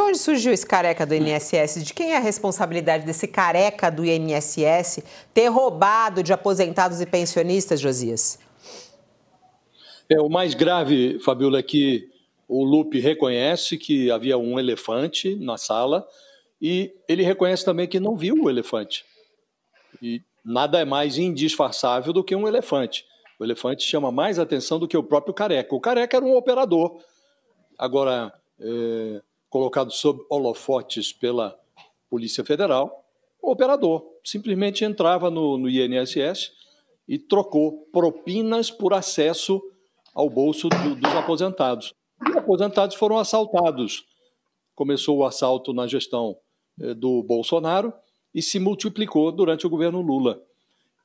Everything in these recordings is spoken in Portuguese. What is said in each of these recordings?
onde surgiu esse careca do INSS? De quem é a responsabilidade desse careca do INSS ter roubado de aposentados e pensionistas, Josias? O mais grave, Fabiola, é que o Lupe reconhece que havia um elefante na sala e ele reconhece também que não viu o elefante. E nada é mais indisfarçável do que um elefante. O elefante chama mais atenção do que o próprio careca. O careca era um operador, agora colocado sob holofotes pela Polícia Federal. O operador simplesmente entrava no INSS e trocou propinas por acesso ao bolso dos aposentados. Os aposentados foram assaltados. Começou o assalto na gestão do Bolsonaro e se multiplicou durante o governo Lula.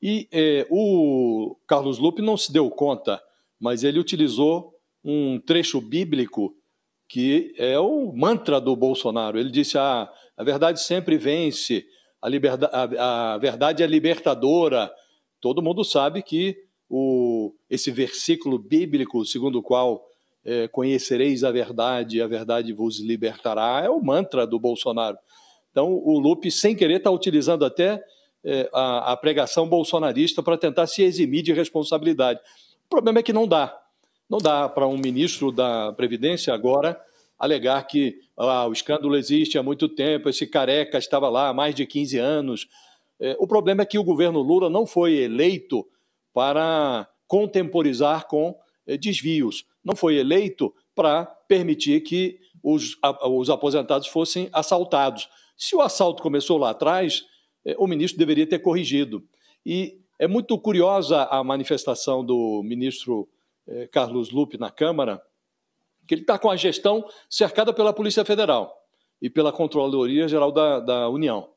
E o Carlos Lupe não se deu conta, mas ele utilizou um trecho bíblico que é o mantra do Bolsonaro. Ele disse: a verdade sempre vence, a verdade é libertadora. Todo mundo sabe que esse versículo bíblico, segundo o qual conhecereis a verdade e a verdade vos libertará, é o mantra do Bolsonaro. Então, o Lupe, sem querer, está utilizando até a pregação bolsonarista para tentar se eximir de responsabilidade. O problema é que não dá. Não dá para um ministro da Previdência agora alegar que o escândalo existe há muito tempo, esse careca estava lá há mais de 15 anos. O problema é que o governo Lula não foi eleito para contemporizar com desvios. Não foi eleito para permitir que os aposentados fossem assaltados. Se o assalto começou lá atrás, o ministro deveria ter corrigido. E é muito curiosa a manifestação do ministro Carlos Lupe na Câmara, que ele está com a gestão cercada pela Polícia Federal e pela Controladoria Geral da União.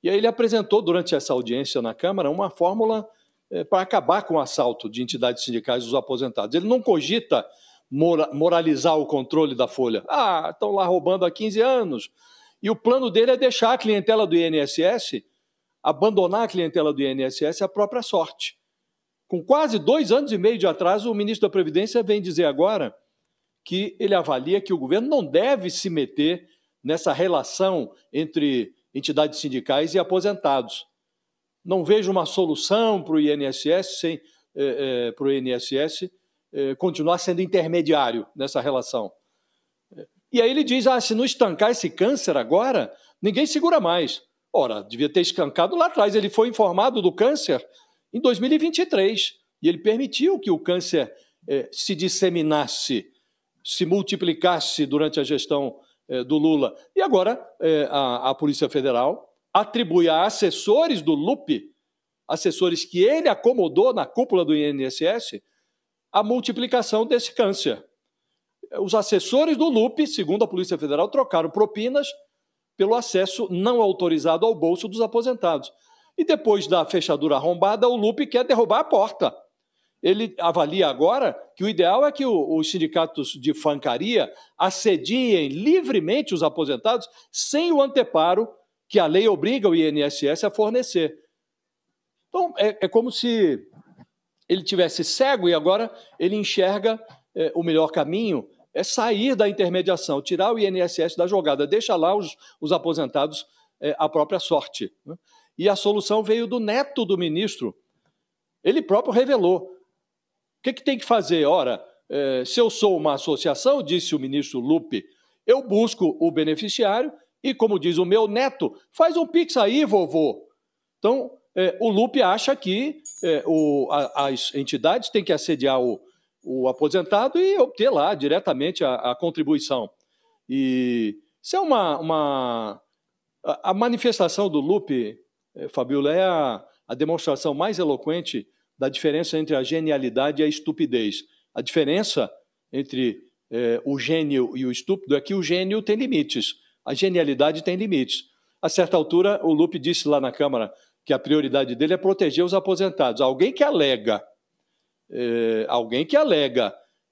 E aí ele apresentou, durante essa audiência na Câmara, uma fórmula para acabar com o assalto de entidades sindicais dos aposentados. Ele não cogita moralizar o controle da folha. Estão lá roubando há 15 anos. E o plano dele é deixar a clientela do INSS, abandonar a clientela do INSS à própria sorte. Com quase 2 anos e meio de atraso, o ministro da Previdência vem dizer agora que ele avalia que o governo não deve se meter nessa relação entre entidades sindicais e aposentados. Não vejo uma solução para o INSS continuar sendo intermediário nessa relação. E aí ele diz: se não estancar esse câncer agora, ninguém segura mais. Ora, devia ter estancado lá atrás. Ele foi informado do câncer em 2023 e ele permitiu que o câncer se disseminasse, se multiplicasse durante a gestão do Lula. E agora a Polícia Federal atribui a assessores do Lupe, assessores que ele acomodou na cúpula do INSS, a multiplicação desse câncer. Os assessores do Lupe, segundo a Polícia Federal, trocaram propinas pelo acesso não autorizado ao bolso dos aposentados. E depois da fechadura arrombada, o Lupe quer derrubar a porta. Ele avalia agora que o ideal é que os sindicatos de fancaria assediem livremente os aposentados sem o anteparo que a lei obriga o INSS a fornecer. Então, é como se ele tivesse cego e agora ele enxerga o melhor caminho é sair da intermediação, tirar o INSS da jogada, deixa lá os aposentados à própria sorte. Né? E a solução veio do neto do ministro. Ele próprio revelou. O que tem que fazer? Ora, se eu sou uma associação, disse o ministro Lupe, eu busco o beneficiário e, como diz o meu neto, faz um pix aí, vovô. Então, o Lupe acha que as entidades têm que assediar o aposentado e obter lá diretamente a contribuição. E isso é a manifestação do Lupe, Fabiola, é a demonstração mais eloquente da diferença entre a genialidade e a estupidez. A diferença entre o gênio e o estúpido é que o gênio tem limites, a genialidade tem limites. A certa altura, o Lupe disse lá na Câmara que a prioridade dele é proteger os aposentados. Alguém que alega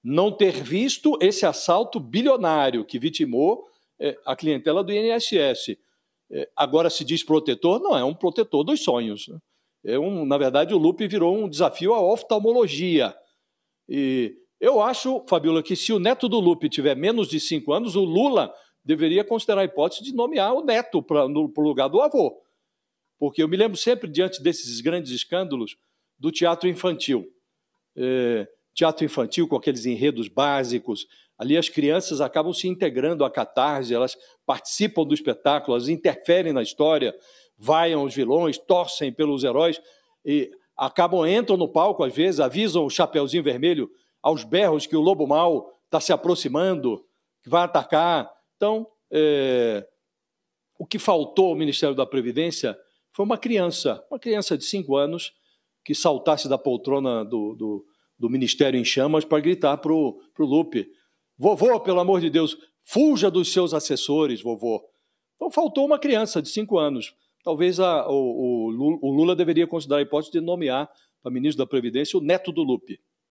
não ter visto esse assalto bilionário que vitimou a clientela do INSS. Agora se diz protetor, não é um protetor dos sonhos. Né? Na verdade, o Lupe virou um desafio à oftalmologia. E eu acho, Fabiola, que se o neto do Lupe tiver menos de 5 anos, o Lula deveria considerar a hipótese de nomear o neto para o lugar do avô. Porque eu me lembro sempre, diante desses grandes escândalos, do teatro infantil. Teatro infantil com aqueles enredos básicos. Ali as crianças acabam se integrando à catarse, elas participam do espetáculo, elas interferem na história, vaiam os vilões, torcem pelos heróis e entram no palco, às vezes, avisam o Chapeuzinho Vermelho aos berros que o lobo mau está se aproximando, que vai atacar. Então, o que faltou ao Ministério da Previdência foi uma criança de 5 anos, que saltasse da poltrona do Ministério em chamas para gritar para o Lupe: vovô, pelo amor de Deus, fuja dos seus assessores, vovô. Então faltou uma criança de 5 anos. Talvez o Lula deveria considerar a hipótese de nomear para ministro da Previdência o neto do Lupe.